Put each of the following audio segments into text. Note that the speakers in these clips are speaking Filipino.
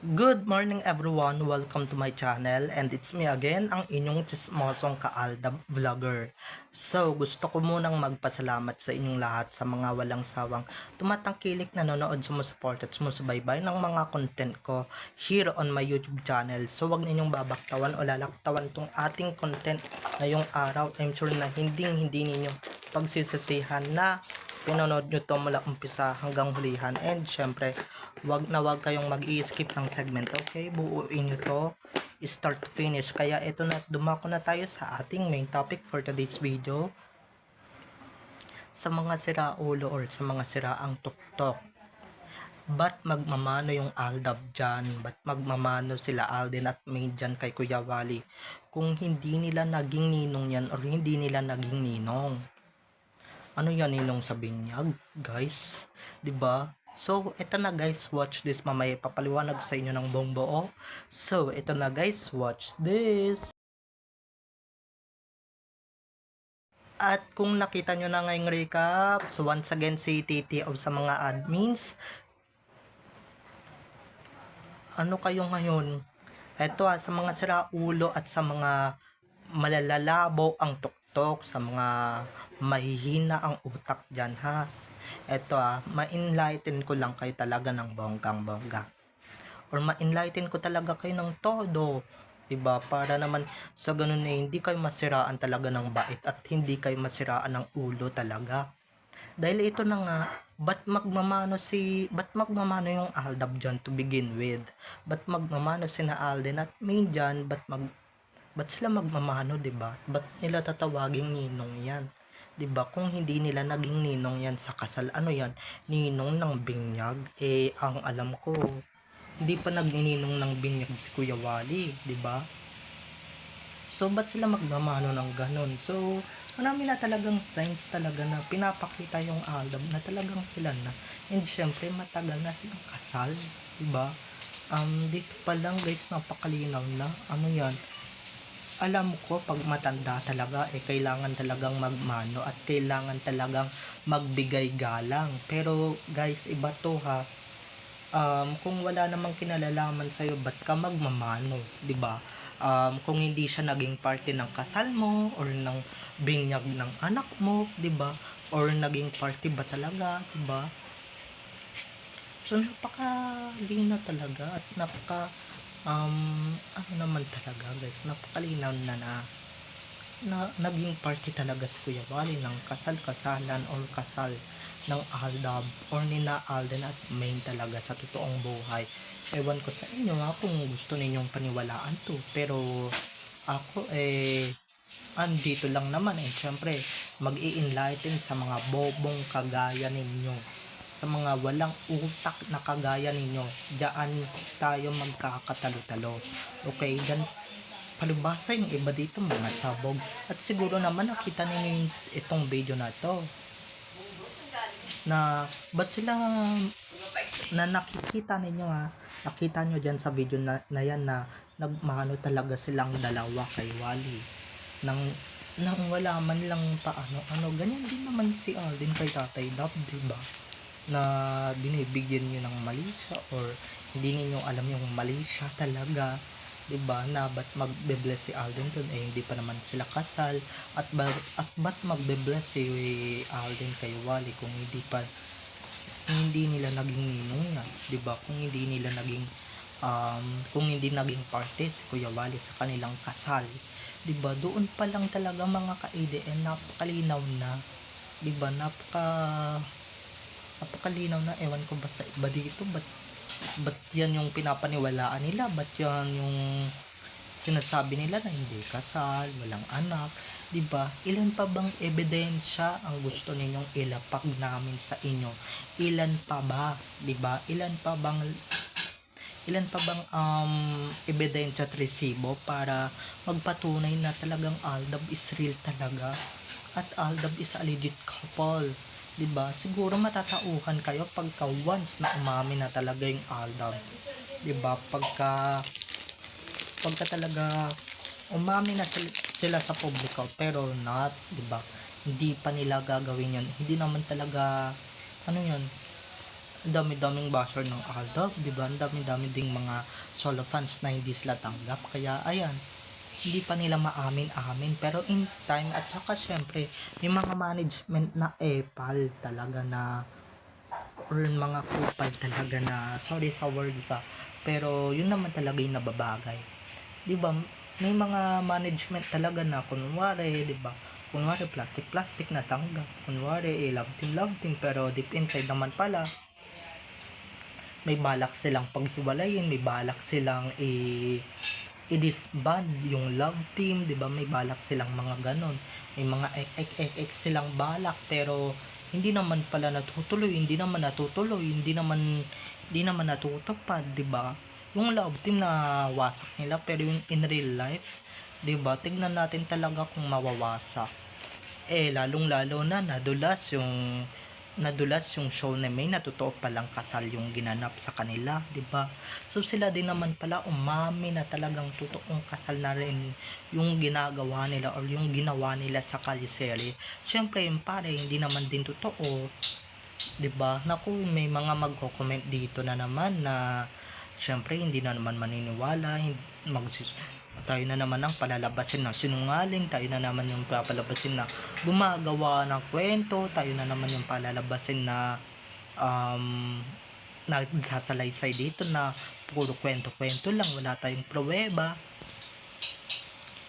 Good morning everyone, welcome to my channel and it's me again, ang inyong chismosong kaaldab vlogger. So, gusto ko munang magpasalamat sa inyong lahat sa mga walang sawang tumatangkilik nanonood, sumusupport at sumusubaybay ng mga content ko here on my YouTube channel. So, wag ninyong babaktawan o lalaktawan tong ating content ngayong araw. I'm sure na hindi ninyo pagsisisihan na pinanood nyo to mula umpisa hanggang hulihan, and syempre wag kayong mag-i-skip ng segment, okay? Buuin nyo to start to finish. Kaya ito na, dumako na tayo sa ating main topic for today's video. Sa mga siraulo or sa mga siraang tuktok, ba't magmamano yung Aldab dyan? Ba't magmamano sila Alden at May dyan kay Kuya Wally kung hindi nila naging ninong yan or hindi nila naging ninong? Ano yan, ninong sa binyag, guys? 'Di ba? So, eto na guys, watch this. Mamaya papaliwanag sa inyo ng buong buo. So, eto na guys, watch this. At kung nakita nyo na ngayong recap, so once again si Titi of sa mga admins, ano kayo ngayon? Eto sa mga siraulo at sa mga malalalabo ang tuktok, sa mga mahihina ang utak dyan ha. Eto ma-enlighten ko lang kayo talaga ng bonggang bongga. Or ma-enlighten ko talaga kayo ng todo. 'Di ba? Para naman sa ganun hindi kayo masiraan talaga ng bait at hindi kayo masiraan ng ulo talaga. Dahil ito na nga, ba't magmamano yung Aldab dyan to begin with? Ba't magmamano si na Alden at May dyan? Ba't sila magmamano, 'di ba? Ba't nila tatawaging ninong 'yan? 'Di ba? Kung hindi nila naging ninong 'yan sa kasal, ano 'yan? Ninong ng binyag. Ang alam ko, hindi pa nagninong ng binyag si Kuya Wally, 'di ba? So, ba't sila magmamano ng ganun? So, marami na talagang signs talaga na pinapakita yung Aldab na talagang sila na. And syempre, matagal na silang kasal, 'di ba? Dito pa lang guys, napakalinaw na. Ano 'yan? Alam ko pag matanda talaga kailangan talagang magmano at kailangan talagang magbigay galang. Pero guys, iba to ha. Kung wala namang kinalalaman sa'yo, ba't ka magmamano, 'di ba? Kung hindi siya naging parte ng kasal mo or ng binyag ng anak mo, 'di ba? Or naging party ba talaga, 'di ba? So napakalinaw talaga at ano naman talaga guys, napakalinaw na naging party talaga si Kuya Wally ng kasalan or kasal ng Aldab or ni na Alden at Main talaga sa totoong buhay. Ewan ko sa inyo kung gusto ninyong paniwalaan to, pero ako andito lang naman syempre mag-i-enlighten sa mga bobong kagaya ninyo, sa mga walang utak na kagaya ninyo. Diyan tayo magkakatalo-talo, okay? Diyan palibhasa yung iba dito mga sabog. At siguro naman nakita ninyo itong video na to, na ba't sila, na nakikita ninyo nakita nyo dyan sa video na yan na nagmano talaga silang dalawa kay Wally nang wala man lang paano. Ganyan din naman si Alden kay Tatay Dab, diba? Na binibigyan nyo ng mali siya or hindi niyo alam yung mali siya talaga, 'di ba? Na ba't magbe-bless si Alden dun hindi pa naman sila kasal, at ba't magbe-bless si Alden kay Wally kung hindi nila naging ninong yan, 'di ba? Kung hindi naging parte si Kuya Wally sa kanilang kasal, 'di ba? Doon pa lang talaga mga ka-ADN napakalinaw na, 'di ba? Napakalinaw na. Ewan ko ba sa iba dito, ba't yan yung pinapaniwalaan nila, ba't yan yung sinasabi nila na hindi kasal, walang anak, 'di ba? Ilan pa bang ebidensya ang gusto ninyong ilapag namin sa inyo? Ilan pa ba, 'di ba? Ilan pa bang ebidensya at resibo para magpatunay na talagang Aldab is real talaga at Aldab is a legit couple, 'di ba? Siguro matatauhan kayo pagka once na umamin na talaga yung Aldab, 'di ba? Pagka talaga umamin na sila sa publiko, pero not, 'di ba? Hindi pa nila gagawin 'yon. Hindi naman talaga ano 'yon. Ang dami-daming basher ng Aldab, di ba? Ang dami-dami ding mga solo fans na hindi sila tanggap. Kaya ayan, hindi pa nila maamin-amin. Pero in time, at saka syempre, may mga management na epal talaga na, or mga kupal talaga na, sorry sa words pero yun naman talaga yung nababagay. Di ba? May mga management talaga na kunwari, di ba? Kunwari plastic na tanggap. Kunwari love team pero deep inside naman pala may balak silang paghiwalayin, may balak silang i-disband yung love team, 'di ba? May balak silang mga ganon. May mga ek silang balak pero hindi naman pala natutuloy, hindi naman natutupad, 'di ba? Yung love team na wasak nila pero yung in real life, 'di ba? Tignan natin talaga kung mawawasak. Lalong-lalo na nadulas yung show na may na totoo palang kasal yung ginanap sa kanila, 'di ba? So sila din naman pala umami na talagang totoong kasal na rin yung ginagawa nila or yung ginawa nila sa kalisere. Syempre yung pare hindi naman din totoo, 'di ba? Naku, may mga magko-comment dito na naman na syempre hindi na naman maniniwala, tayo na naman ang palalabasin na sinungaling, tayo na naman yung papalabasin na gumagawa ng kwento, tayo na naman yung palalabasin na nagsasalaysay dito na puro kwento-kwento lang, wala tayong pruweba.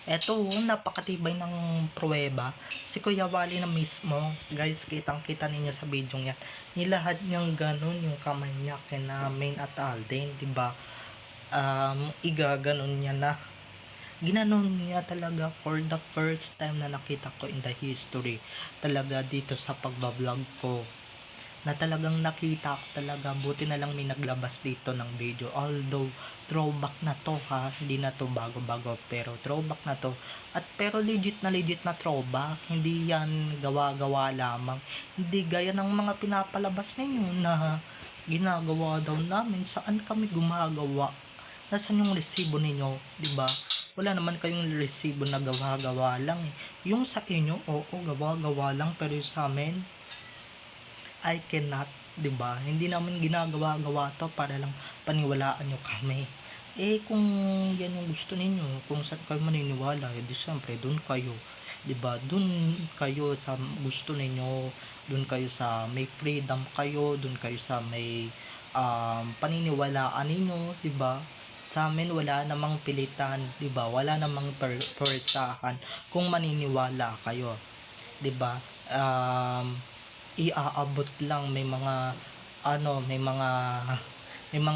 Eto, napakatibay ng pruweba. Si Kuya Wally na mismo, guys, kitang-kita ninyo sa video niya. Nilahad niyang ganun yung kamay niya kina Main at Alden, 'di ba? Igaganon niya na. Ginanon niya talaga for the first time na nakita ko in the history. Talaga dito sa pagbablog ko. Na talagang nakita ko talaga, buti na lang may naglabas dito ng video, although throwback na to ha, hindi na to bago-bago pero throwback na to, at pero legit na throwback, hindi yan gawa-gawa lamang, hindi gaya ng mga pinapalabas ninyo na ginagawa daw namin. Saan kami gumagawa? Nasaan yung resibo ninyo, di ba? Wala naman kayong resibo na gawa-gawa lang yung sa inyo, oo, gawa-gawa lang, pero sa amin I cannot, 'di ba? Hindi naman ginagawa-gawa 'to para lang paniwalaan nyo kami. Kung yan yung gusto ninyo, kung saan kayo maniniwala, edi syempre doon kayo, 'di ba? Doon kayo sa gusto ninyo, doon kayo sa may freedom kayo, doon kayo sa may paniniwalaan ninyo, 'di ba? Sa amin wala namang pilitan, 'di ba? Wala namang persahan kung maniniwala kayo, 'di ba? Iaabot lang, may mga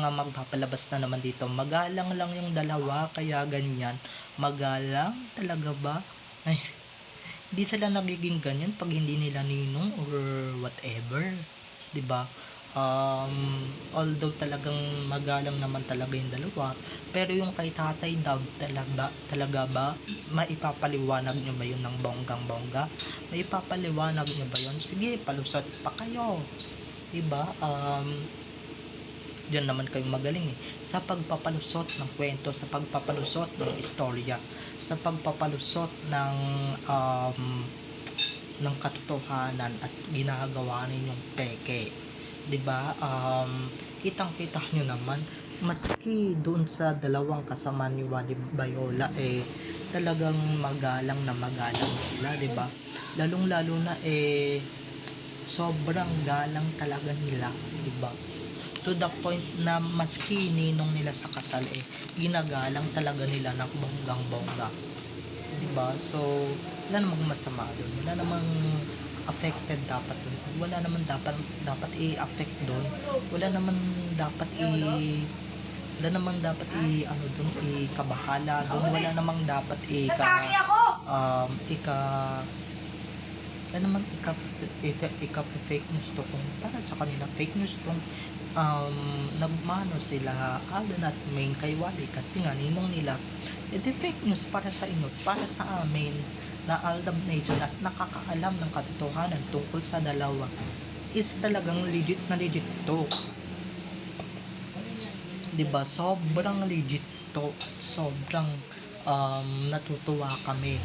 magpapalabas na naman dito, magalang lang yung dalawa kaya ganyan. Magalang talaga ba? Ay, hindi sila nagiging ganyan pag hindi nila ninong or whatever, 'di ba? Although talagang magalang naman talaga yung dalawa, pero yung kay Tatay Dab talaga ba maipapaliwanag nyo ba yun ng bonggang-bongga? Maipapaliwanag nyo ba yun? Sige, palusot pa kayo, diba? Diyan naman kayo magaling sa pagpapalusot ng kwento, sa pagpapalusot ng istorya, sa pagpapalusot ng katotohanan, at ginagawa ninyong peke, 'di ba? Kitang-kita nyo naman, maski doon sa dalawang kasama ni Wally Bayola, talagang magalang sila, 'di ba? Lalong-lalo na sobrang galang talaga nila, 'di ba? To the point na maski ninong nila sa kasal, ginagalang talaga nila ng bonggang-bongga, 'di ba? So wala namang masama doon, wala namang affected dapat doon, wala naman dapat i-affect doon, wala naman dapat ano doon, ikabahala doon, wala namang dapat wala namang fake news to. Kung para sa kanila fake news tong nagmano sila Alden at Main kay Wally kasi nga ninong nila, fake news para sa inyo, para sa amin na Aldab Nation at nakakaalam ng katotohanan tungkol sa dalawa is talagang legit to, 'di ba? Sobrang legit to, sobrang natutuwa kami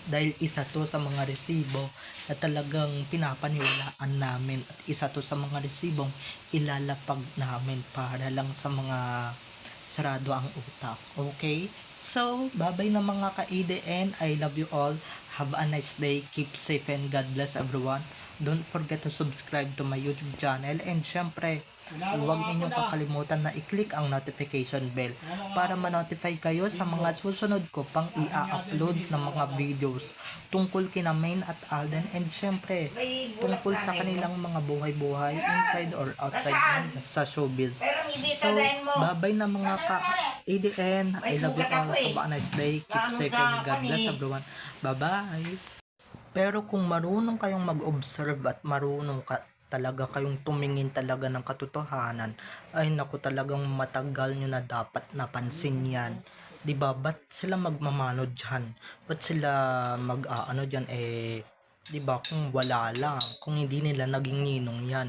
Dahil isa to sa mga resibo na talagang pinapaniwalaan namin at isa to sa mga resibong ilalapag namin para lang sa mga sarado ang utak. Okay? So, babay na mga ka-ADN. I love you all. Have a nice day. Keep safe and God bless everyone. Don't forget to subscribe to my YouTube channel and syempre, huwag ninyong kakalimutan na i-click ang notification bell para ma-notify kayo sa mga susunod ko pang i-upload na mga videos tungkol kina Main at Alden and syempre tungkol sa kanilang mga buhay-buhay inside or outside sa showbiz. So, babay na mga ka-ADN. I love you all. Have a nice day. Keep safe and God bless everyone. Bye-bye. Pero kung marunong kayong mag-observe at marunong talaga kayong tumingin talaga ng katotohanan, ay naku talagang matagal nyo na dapat napansin yan. 'Di ba? Ba't sila magmamano diyan? Ba't sila mag-aano diyan 'di ba kung wala lang, kung hindi nila naging ninong yan.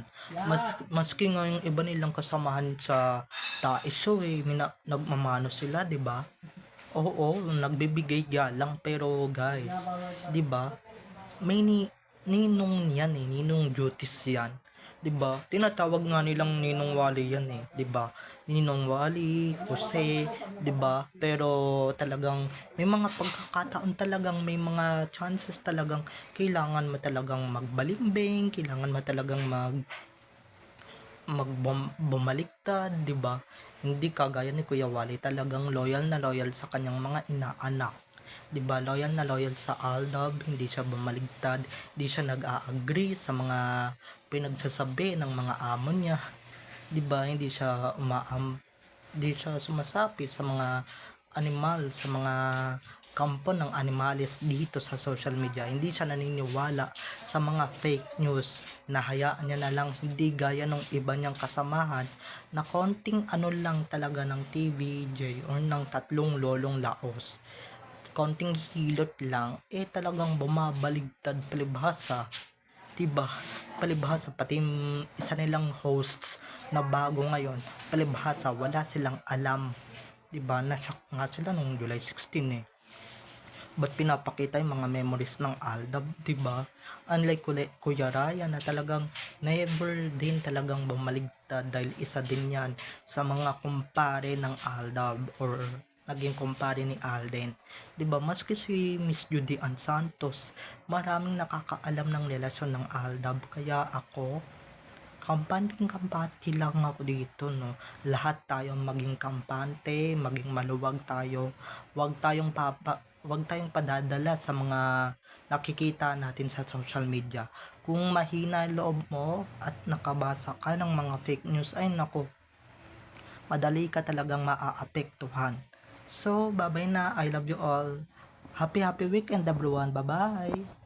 Maski nga yung iba nilang kasamahan sa tae show nagmamano sila, 'di ba? Oo, nagbibigay galang pero guys, 'di ba? May ninong yan ninong duties yan. 'Di ba? Tinatawag nga nilang Ninong Wally yan 'di ba? Ninong Wally, Jose, 'di ba? Pero talagang may mga pagkakataon talagang may mga chances talagang kailangan mo talagang magbalimbing, kailangan mo talagang bumaliktad, 'di ba? Hindi kagaya ni Kuya Wally, talagang loyal na loyal sa kanyang mga inaanak. 'Di ba? Loyal na loyal sa Aldab, hindi siya bumaligtad, hindi siya nag-a-agree sa mga pinagsasabi ng mga amo niya. 'Di ba? Hindi siya sumasapi sa mga animal, sa mga kampo ng animalis dito sa social media. Hindi siya naniniwala sa mga fake news. Nahayaan niya na lang, hindi gaya ng iba niyang kasamahan na konting ano lang talaga ng TVJ or ng tatlong lolong laos. Konting hilot lang, talagang bumabaligtad palibhasa. Diba? Palibhasa, pati isa nilang hosts na bago ngayon, palibhasa, wala silang alam. Diba? Nashock nga sila nung July 16 Ba't pinapakita yung mga memories ng Aldab, diba? Unlike Kuya Raya na talagang never din talagang bumaligtad dahil isa din yan sa mga kumpare ng Aldab or naging kumpare ni Alden. 'Di ba? Maski si Miss Judy Ann Santos, maraming nakakaalam ng relasyon ng Aldab kaya ako kampante lang ako dito, no. Lahat tayo maging kampante, maging maluwag tayo. Wag tayong padadala sa mga nakikita natin sa social media. Kung mahina ang loob mo at nakabasa ka ng mga fake news, ay nako, madali ka talagang maaapektuhan. So, babay na. I love you all. Happy weekend everyone. Bye-bye.